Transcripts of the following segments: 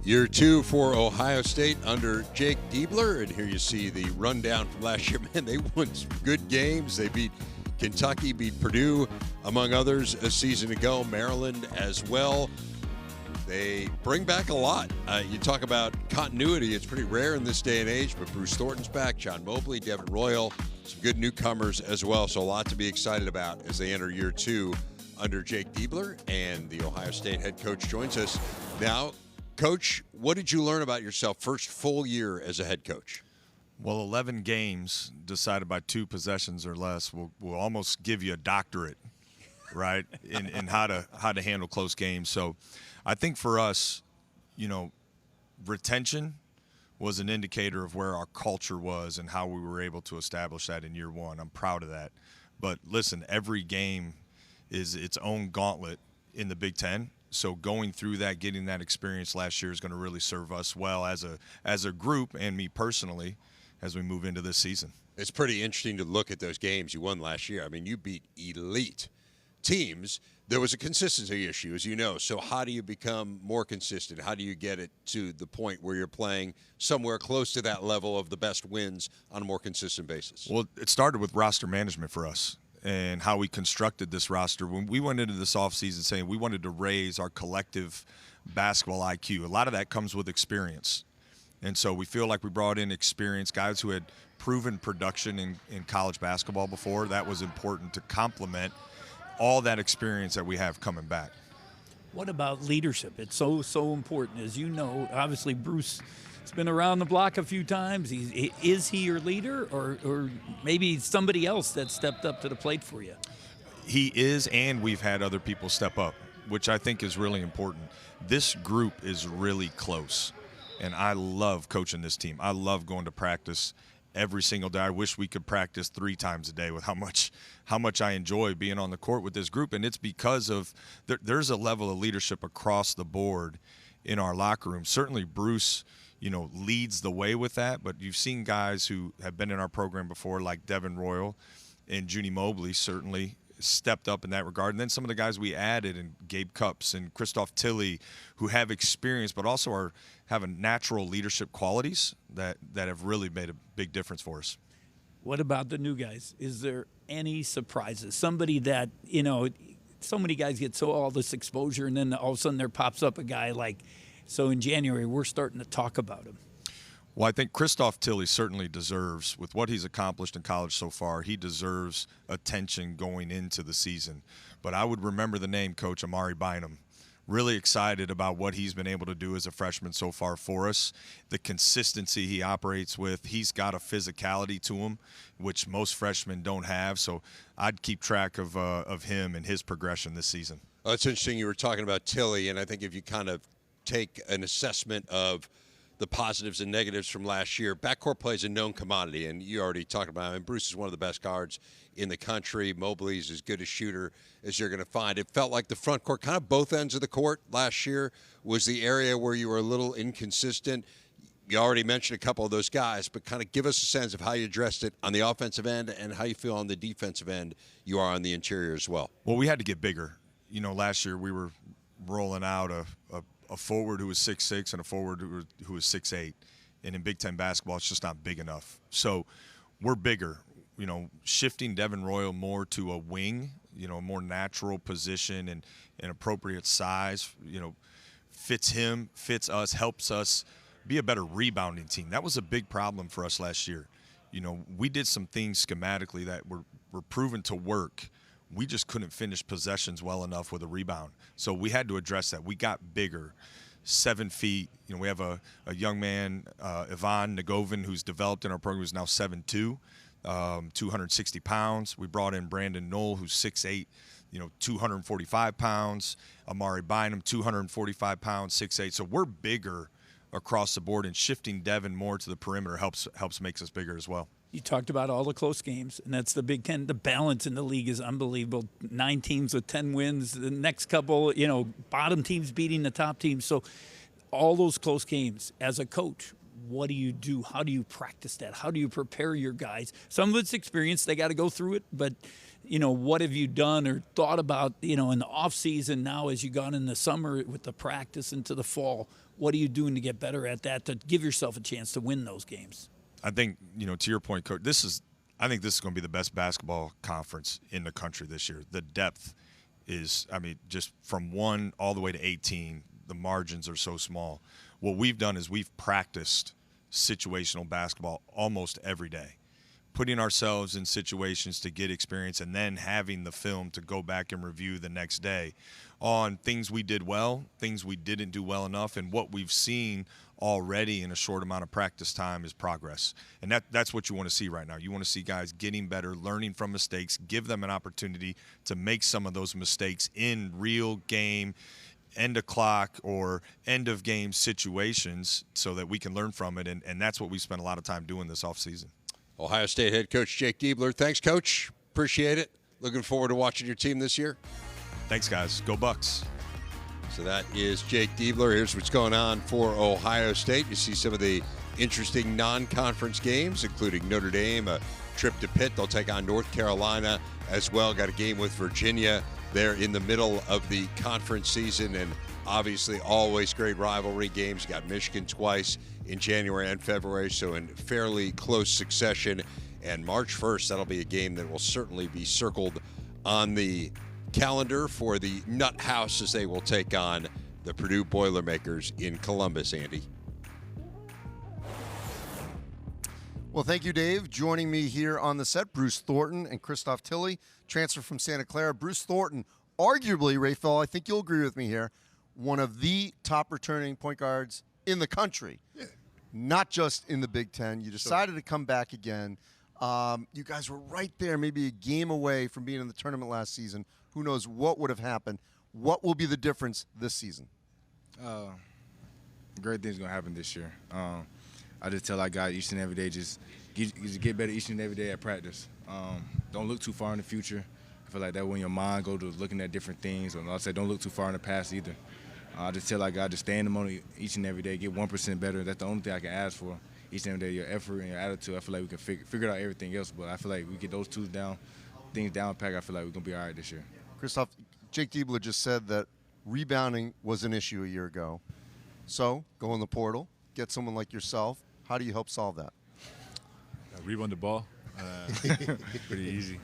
Year two for Ohio State under Jake Diebler, and here you see the rundown from last year. Man, they won some good games. They beat Kentucky, beat Purdue, among others, a season ago. Maryland as well. They bring back a lot. You talk about continuity. It's pretty rare in this day and age, but Bruce Thornton's back, John Mobley, Devin Royal, some good newcomers as well. So a lot to be excited about as they enter year two under Jake Diebler, and the Ohio State head coach joins us now. Coach, what did you learn about yourself first full year as a head coach? Well, 11 games decided by 2 possessions or less will almost give you a doctorate, right, in how to handle close games. So I think for us, retention was an indicator of where our culture was and how we were able to establish that in year one. I'm proud of that. But listen, every game is its own gauntlet in the Big Ten. So going through that, getting that experience last year is going to really serve us well as a group and me personally as we move into this season. It's pretty interesting to look at those games you won last year. I mean, you beat elite teams. There was a consistency issue, as you know. So how do you become more consistent? How do you get it to the point where you're playing somewhere close to that level of the best wins on a more consistent basis? Well, it started with roster management for us and how we constructed this roster. When we went into this offseason saying we wanted to raise our collective basketball IQ, a lot of that comes with experience. And so we feel like we brought in experienced guys who had proven production in college basketball before. That was important to complement all that experience that we have coming back. What about leadership? It's so important. As you know, obviously Bruce has been around the block a few times. Is he your leader, or maybe somebody else that stepped up to the plate for you? He is, and we've had other people step up, which I think is really important. This group is really close, and I love coaching this team. I love going to practice every single day. I wish we could practice 3 times a day with how much I enjoy being on the court with this group. And it's because of there's a level of leadership across the board in our locker room. Certainly Bruce, leads the way with that, but you've seen guys who have been in our program before, like Devin Royal and Junie Mobley, certainly stepped up in that regard. And then some of the guys we added, and Gabe Cupps and Christoph Tilly, who have experience but also have a natural leadership qualities that have really made a big difference for us. What about the new guys? Is there any surprises? Somebody that, so many guys get all this exposure, and then all of a sudden there pops up a guy like, so in January we're starting to talk about him. Well, I think Christoph Tilly certainly deserves, with what he's accomplished in college so far, he deserves attention going into the season. But I would remember the name, Coach Amari Bynum. Really excited about what he's been able to do as a freshman so far for us. The consistency he operates with, he's got a physicality to him, which most freshmen don't have. So I'd keep track of him and his progression this season. Well, it's interesting you were talking about Tilly, and I think if you kind of take an assessment of the positives and negatives from last year, backcourt play is a known commodity, and you already talked about it. I mean, Bruce is one of the best guards in the country. Mobley's as good a shooter as you're going to find. It felt like the front court, kind of both ends of the court last year, was the area where you were a little inconsistent. You already mentioned a couple of those guys, but kind of give us a sense of how you addressed it on the offensive end and how you feel on the defensive end you are on the interior as well. Well, we had to get bigger. Last year we were rolling out a forward who was 6'6" and a forward who was 6'8". And in Big Ten basketball, it's just not big enough. So we're bigger. Shifting Devin Royal more to a wing, a more natural position and an appropriate size, fits him, fits us, helps us be a better rebounding team. That was a big problem for us last year. We did some things schematically that were proven to work. We just couldn't finish possessions well enough with a rebound. So we had to address that. We got bigger, 7 feet. We have a young man, Ivan Nagovin, who's developed in our program, who's now 7'2", 260 pounds. We brought in Brandon Knoll, who's 6'8", 245 pounds. Amari Bynum, 245 pounds, 6'8". So we're bigger across the board, and shifting Devin more to the perimeter helps makes us bigger as well. You talked about all the close games, and that's the Big Ten. The balance in the league is unbelievable. 9 teams with 10 wins. The next couple, bottom teams beating the top teams. So all those close games. As a coach, what do you do? How do you practice that? How do you prepare your guys? Some of it's experience. They got to go through it. But, what have you done or thought about, in the off season now as you gone in the summer with the practice into the fall? What are you doing to get better at that, to give yourself a chance to win those games? I think, to your point, Coach, I think this is going to be the best basketball conference in the country this year. The depth is, just from 1 all the way to 18, the margins are so small. What we've done is we've practiced situational basketball almost every day, putting ourselves in situations to get experience and then having the film to go back and review the next day on things we did well, things we didn't do well enough, and what we've seen already in a short amount of practice time is progress. And that's what you want to see right now. You want to see guys getting better, learning from mistakes, give them an opportunity to make some of those mistakes in real game, end of clock or end of game situations so that we can learn from it. And that's what we spent a lot of time doing this offseason. Ohio State head coach Jake Diebler. Thanks, Coach. Appreciate it. Looking forward to watching your team this year. Thanks, guys. Go Bucks. So that is Jake Diebler. Here's what's going on for Ohio State. You see some of the interesting non-conference games, including Notre Dame, a trip to Pitt. They'll take on North Carolina as well. Got a game with Virginia. They're in the middle of the conference season, and obviously always great rivalry games. You got Michigan twice in January and February, so in fairly close succession. And March 1st, that'll be a game that will certainly be circled on the calendar for the Nut House as they will take on the Purdue Boilermakers in Columbus, Andy. Well, thank you, Dave. Joining me here on the set, Bruce Thornton and Christoph Tilly, transfer from Santa Clara. Bruce Thornton, arguably, Raphael, I think you'll agree with me here, one of the top returning point guards in the country, not just in the Big Ten. You decided to come back again. You guys were right there, maybe a game away from being in the tournament last season. Who knows what would have happened? What will be the difference this season? Great things going to happen this year. I just tell our guys each and every day, just get better each and every day at practice. Don't look too far in the future. I feel like that when your mind go to looking at different things, or I say don't look too far in the past either. I just tell our guys to stay in the moment each and every day, get 1% better. That's the only thing I can ask for each and every day, your effort and your attitude. I feel like we can figure out everything else, but I feel like we get those things down pack, I feel like we're going to be all right this year. Christoph, Jake Diebler just said that rebounding was an issue a year ago. So go in the portal, get someone like yourself. How do you help solve that? Rebound the ball. Pretty easy.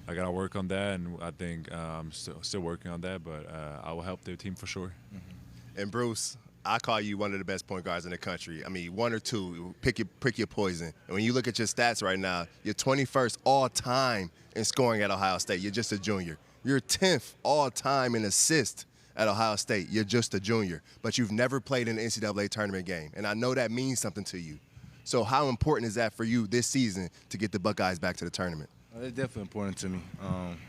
I got to work on that, and I think I'm still working on that, but I will help the team for sure. Mm-hmm. And Bruce, I call you one of the best point guards in the country. I mean, one or two, pick your poison. And when you look at your stats right now, you're 21st all time in scoring at Ohio State. You're just a junior. You're 10th all time in assists at Ohio State. You're just a junior. But you've never played in an NCAA tournament game. And I know that means something to you. So how important is that for you this season to get the Buckeyes back to the tournament? It's definitely important to me.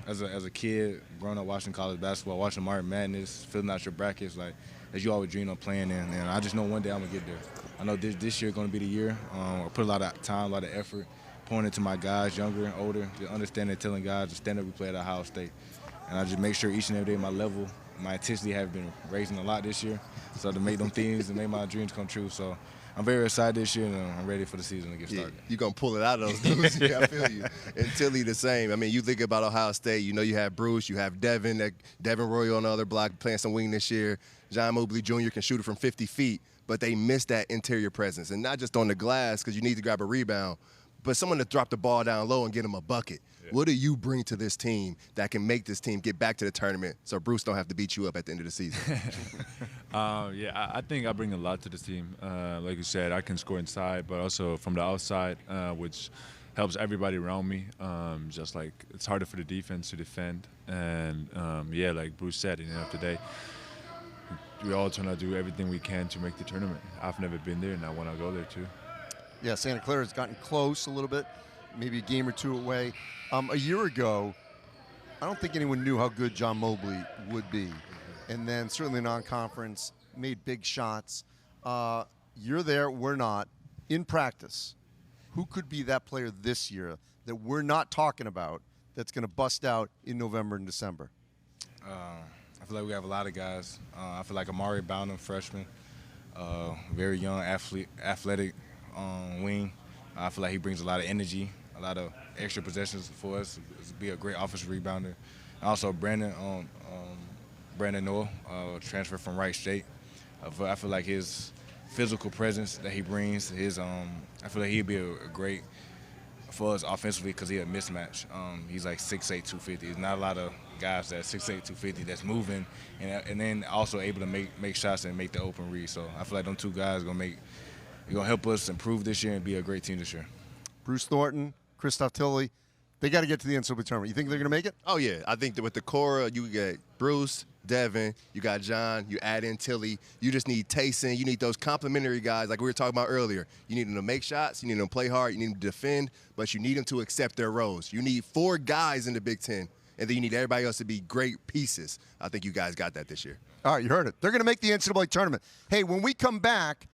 As a kid, growing up watching college basketball, watching March Madness, filling out your brackets, like, as you always dream of playing in. And I just know one day I'm going to get there. I know this year is going to be the year. I put a lot of time, a lot of effort, pouring into my guys, younger and older, just understanding, telling guys the standard we play at Ohio State. And I just make sure each and every day my level, my intensity have been raising a lot this year. So to make them things and make my dreams come true. So I'm very excited this year, and I'm ready for the season to get started. You're going to pull it out of those dudes. Yeah, I feel you. And Tilly the same. I mean, you think about Ohio State, you know you have Bruce, you have Devin Roy on the other block playing some wing this year. John Mobley Jr. can shoot it from 50 feet, but they miss that interior presence. And not just on the glass because you need to grab a rebound, but someone to drop the ball down low and get them a bucket. Yeah. What do you bring to this team that can make this team get back to the tournament so Bruce don't have to beat you up at the end of the season? I think I bring a lot to this team. Like you said, I can score inside, but also from the outside, which helps everybody around me. Just like it's harder for the defense to defend. And, like Bruce said, at the end of the day, we all trying to do everything we can to make the tournament. I've never been there, and I want to go there too. Yeah, Santa Clara has gotten close a little bit, maybe a game or two away. A year ago, I don't think anyone knew how good John Mobley would be. And then certainly non-conference, made big shots. You're there, we're not. In practice, who could be that player this year that we're not talking about that's going to bust out in November and December? I feel like we have a lot of guys. I feel like Amari Bowden, freshman. Very young, athletic wing. I feel like he brings a lot of energy, a lot of extra possessions for us. To be a great offensive rebounder. And also Brandon Noel, transfer from Wright State. I feel like his physical presence that he brings, I feel like he'd be a great for us offensively because he's a mismatch. He's like 6'8", 250. There's not a lot of guys that's 6'8", 250 that's moving and then also able to make shots and make the open read. So I feel like them two guys are gonna help us improve this year and be a great team this year. Bruce Thornton, Christoph Tilly, they got to get to the NCAA tournament. You think they're going to make it? Oh, yeah. I think that with the core, you get Bruce, Devin, you got John, you add in Tilly. You just need Tayson. You need those complimentary guys like we were talking about earlier. You need them to make shots. You need them to play hard. You need them to defend, but you need them to accept their roles. You need 4 guys in the Big Ten, and then you need everybody else to be great pieces. I think you guys got that this year. All right, you heard it. They're going to make the NCAA tournament. Hey, when we come back,